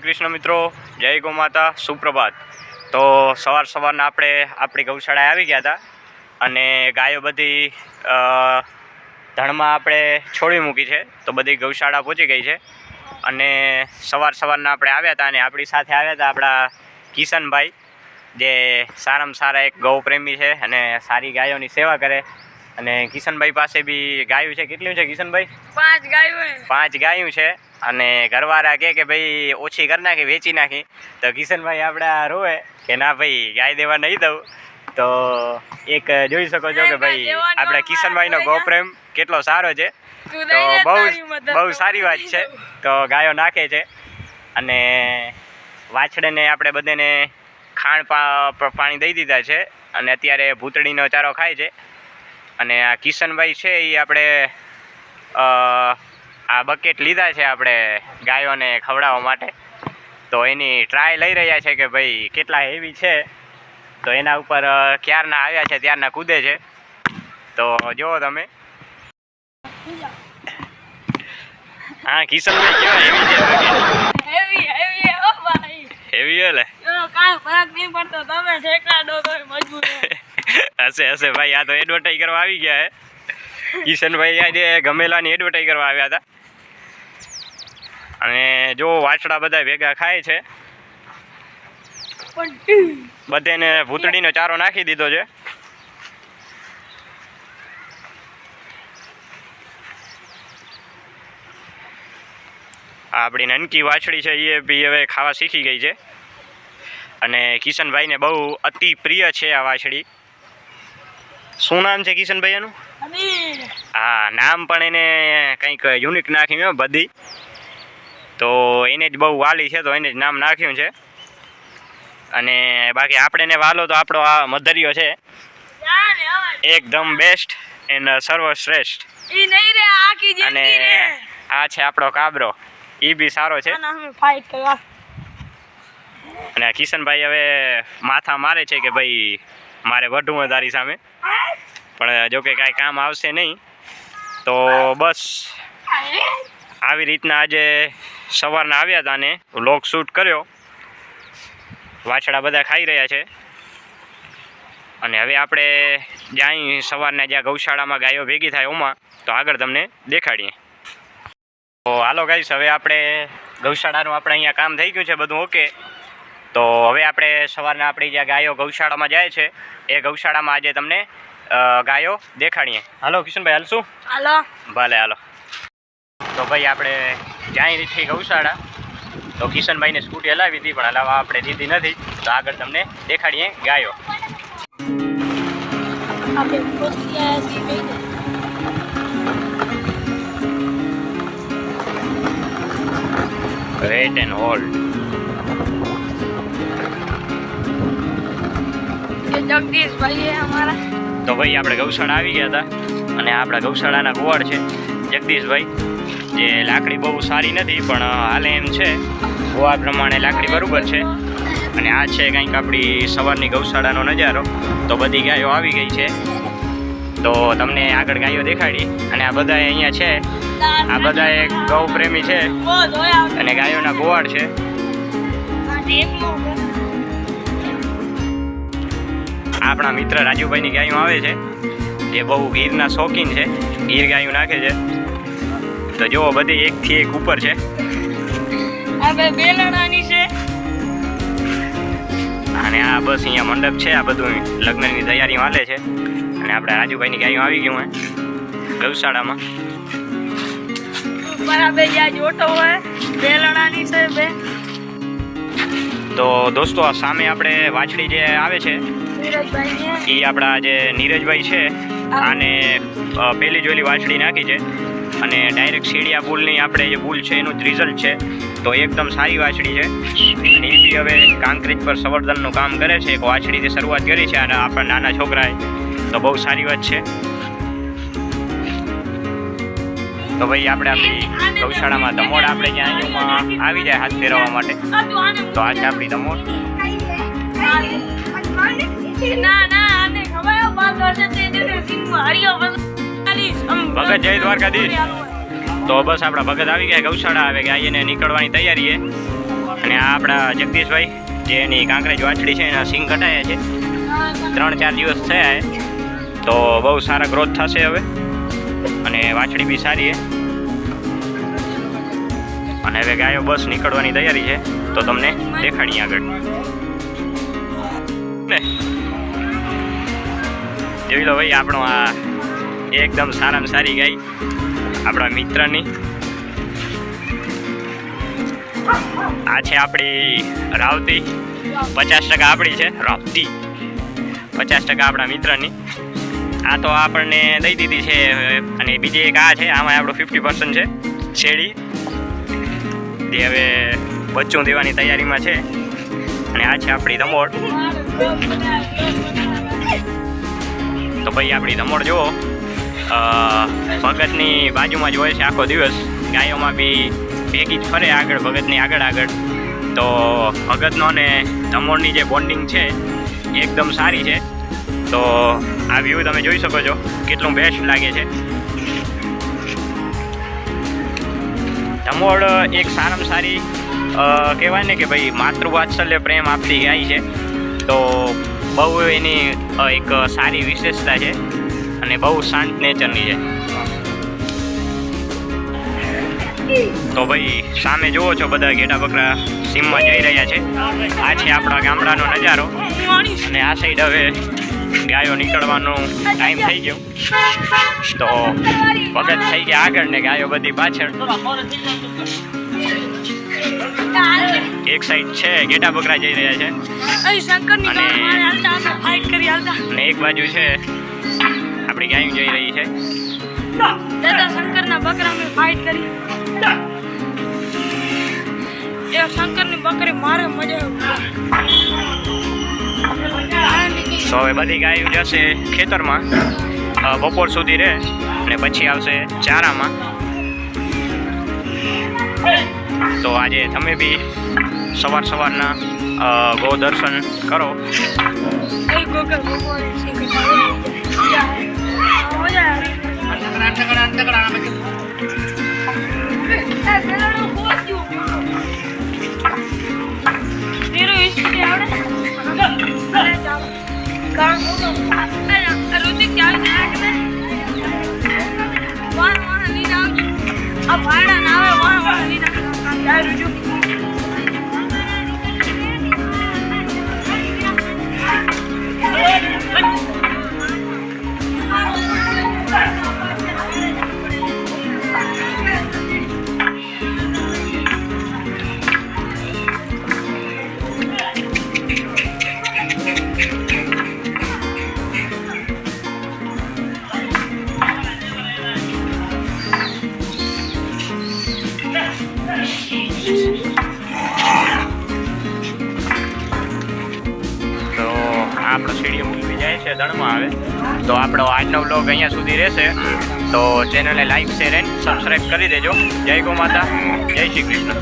કૃષ્ણ મિત્રો, જય ગૌ માતા, સુપ્રભાત। તો સવારના આપણે આપણી ગૌશાળાએ આવી ગયા હતા અને ગાયો બધી ધણમાં આપણે છોડી મૂકી છે, તો બધી ગૌશાળા પહોંચી ગઈ છે। અને સવારના આપણે આવ્યા હતા અને આપણી સાથે આવ્યા હતા આપણા કિશનભાઈ, જે સારામાં સારા એક ગૌ પ્રેમી છે અને સારી ગાયોની સેવા કરે। અને કિશનભાઈ પાસે બી ગાયું છે। કેટલી છે કિશનભાઈ? 5 ગાયું। 5 ગાયું છે। અને ઘરવાળા કે ભાઈ ઓછી કરી નાખી, વેચી નાખી, તો કિશનભાઈ આપણા રોવે કે ના ભાઈ ગાય દેવા નહીં દઉં। તો એક જોઈ શકો છો કે ભાઈ આપણા કિશનભાઈનો ગૌપ્રેમ કેટલો સારો છે। તો બહુ સારી વાત છે। તો ગાયો નાખે છે અને વાછડેને આપણે બધાને ખાણ પાણી દઈ દીધા છે અને અત્યારે ભૂતળીનો ચારો ખાય છે। અને આ કિશનભાઈ છે એ આપણે આ બકેટ લીધા છે આપણે ગાયોને ખવડાવવા માટે, તો એની ટ્રાય લઈ રહ્યા છે કે ભાઈ કેટલા હેવી છે। તો એના ઉપર ક્યારના આવ્યા છે ત્યારના કૂદે છે, તો જુઓ તમે। હા કિશનભાઈ કેવા હેવી છે બકેટ? હેવી ઓ ભાઈ, હેવી હે લે, કાંઈ ફરક નહીં પડતો, તમે ઠેકડા દો તો મજબૂત હશે ભાઈ। આ તો એડવર્ટાઈઝ કરવા આવી ગયા હે। કિશનભાઈ આજે ગમેલાની એડવર્ટાઈઝ કરવા આવ્યા હતા અને જો વાછડા બધા ભેગા ખાય છે, બધાને ભૂતળીનો ચારો નાખી દીધો છે। આપણી નાનકી વાછડી છે એ બી હવે ખાવા શીખી ગઈ છે અને કિશનભાઈને બહુ અતિ પ્રિય છે આ વાછડી। શું નામ છે કિશનભાઈ એનું? હા, નામ પણ એને કંઈક યુનિક નાખ્યું બધી, તો એને જ બહુ વાલી છે તો એને જ નામ નાખ્યું છે। અને બાકી આપણે વાલો તો આપણો આ મધરિયો છે, એકદમ બેસ્ટ એન્ડ સર્વશ્રેષ્ઠ। અને આ છે આપણો કાબરો, એ બી સારો છે। અને આ કિશનભાઈ હવે માથા મારે છે કે ભાઈ મારે વઢવું તારી સામે, પણ જો કે કાંઈ કામ આવશે નહીં। તો બસ આવી રીતના આજે સવારના આવ્યા હતા ને વ્લોગ શૂટ કર્યો। વાછડા બધા ખાઈ રહ્યા છે અને હવે આપણે જ્યાં સવારના જ્યાં ગૌશાળામાં ગાયો ભેગી થાય ઓમાં, તો આગળ તમને દેખાડીએ। તો હાલો ગાઈસ, હવે આપણે ગૌશાળાનું આપણે અહીંયા કામ થઈ ગયું છે બધું ઓકે। તો હવે આપણે સવારના આપણી જ્યાં ગાયો ગૌશાળામાં જાય છે એ ગૌશાળામાં આજે તમને ગાયો દેખાડીએ। હાલો કિશનભાઈ, હાલશું? હાલો ભલે હાલો। તો ભાઈ આપણે જ્યાં છે ગૌશાળા, તો કિશનભાઈને સ્કૂટી હલાવી હતી પણ હલાવવા આપણે દીધી નથી, તો આગળ તમને દેખાડીએ ગાયો। Wet and hold. જગદીશભાઈ અમારા, તો ભાઈ આપણે ગૌશાળા આવી ગયા હતા અને આપણા ગૌશાળાના ગોવાળ છે જગદીશભાઈ, જે લાકડી બહુ સારી નથી પણ હાલે એમ છે, ગોવાળ પ્રમાણે લાકડી બરાબર છે। અને આ છે કંઈક આપણી સવારની ગૌશાળાનો નજારો। તો બધી ગાયો આવી ગઈ છે, તો તમને આગળ ગાયો દેખાડી। અને આ બધા અહીંયા છે, આ બધા એક ગૌ પ્રેમી છે અને ગાયોના ગોવાળ છે। આપણા મિત્ર રાજુભાઈની ગાયો આવે છે, જે બહુ ગીરના શોખીન છે, ગીર ગાયું નાખે છે। તો જુઓ બધી એકથી એક ઉપર છે। અને આ બસ અહીંયા મંડપ છે, આ બધું લગ્નની તૈયારી હાલે છે અને આપણા રાજુભાઈની ગાયો આવી ગયું હે ગૌશાળામાં। તો દોસ્તો આ સામે આપણે વાછડી જે આવે છે એ આપણા જે નીરજભાઈ છે, આને પહેલી જોયેલી વાછડી નાખી છે અને ડાયરેક્ટ સીડિયા બુલની આપણે જે બુલ છે એનું જ રિઝલ્ટ છે। તો એકદમ સારી વાછડી છે અને એ બી હવે કાંકરેજ પર સંવર્ધનનું કામ કરે છે। એક વાછડીથી શરૂઆત કરી છે અને આપણા નાના છોકરાએ, તો બહુ સારી વાત છે। તો ભાઈ આપણે આપણી ગૌશાળામાં ધમોડ આપણે જ્યાં અહીંયામાં આવી જાય હાથ ફેરવવા માટે, તો આ છે આપણી ધમોડ। ભગત જય દ્વારકાધીશ। તો બસ આપણા ભગત આવી ગયા ગૌશાળા, આવે કે આવીને નીકળવાની તૈયારી છે। અને આ આપણા જગદીશભાઈ જે એની કાંકરેજ વાછડી છે એના સિંગ કટાયા છે. 3-4 દિવસ થયા છે તો બહુ સારા ગ્રોથ થશે હવે અને વાછડી બી સારી છે. અને હવે ગાયો બસ નીકળવાની તૈયારી છે તો તમને દેખાડીએ આગળ ને. જોઈ લો ભાઈ આપણો આ એકદમ સારામાં સારી ગાય આપણા મિત્રની. આ છે આપણી રાવતી. 50% આપણી છે રાવતી, 50% આપણા મિત્રની. આ તો આપણને દઈ દીધી છે. અને બીજી એક આ છે, આમાં આપણું 50% છે શેરડી, જે હવે બચ્ચું દેવાની તૈયારીમાં છે. અને આ છે આપણી ધમોડ. તો ભાઈ આપણી ધમોડ જુઓ, ભગતની બાજુમાં જ હોય છે આખો દિવસ. ગાયોમાં બી ભેગી જ ફરે આગળ, ભગતની આગળ. તો ભગતનો અને ધમોડની જે બોન્ડિંગ છે એકદમ સારી છે. તો આ વ્યૂ તમે જોઈ શકો છો કેટલું બેસ્ટ લાગે છે. ધમોડ એક સારામાં સારી કહેવાય ને કે ભાઈ માતૃવાત્સલ્ય પ્રેમ આપતી ગાય છે. તો બહુ એની એક સારી વિશેષતા છે અને બહુ શાંત નેચરની છે. તો ભાઈ સામે જુઓ છો બધા ઘેટા બકરા સીમમાં જઈ રહ્યા છે. આ છે આપણા ગામડાનો નજારો. અને આ સાઈડ હવે ગાયો નીકળવાનો ટાઈમ થઈ ગયો તો ભગત થઈ ગયા આગળ ને ગાયો બધી પાછળ. એક સાઈડ છે ઘેટા બકરા જઈ રહ્યા છે અને એક બાજુ છે આપણી ગાયો જઈ રહી છે. શંકરના બકરા મેં ફાઇટ કરી. એ શંકરની બકરી મારે મજા. તો હવે બધી ગાયો જશે ખેતરમાં બપોર સુધી રહે અને પછી આવશે ચારામાં. તો આજે તમે બી સવારના ગો દર્શન કરો. આપણો સ્ટેડિયમ મૂકી જાય છે દણમાં આવે. તો આપણો આજનો વ્લોગ અહીંયા સુધી રહેશે. તો ચેનલને લાઈક, શેર એન્ડ સબસ્ક્રાઈબ કરી દેજો. જય ગો માતા, જય શ્રી કૃષ્ણ.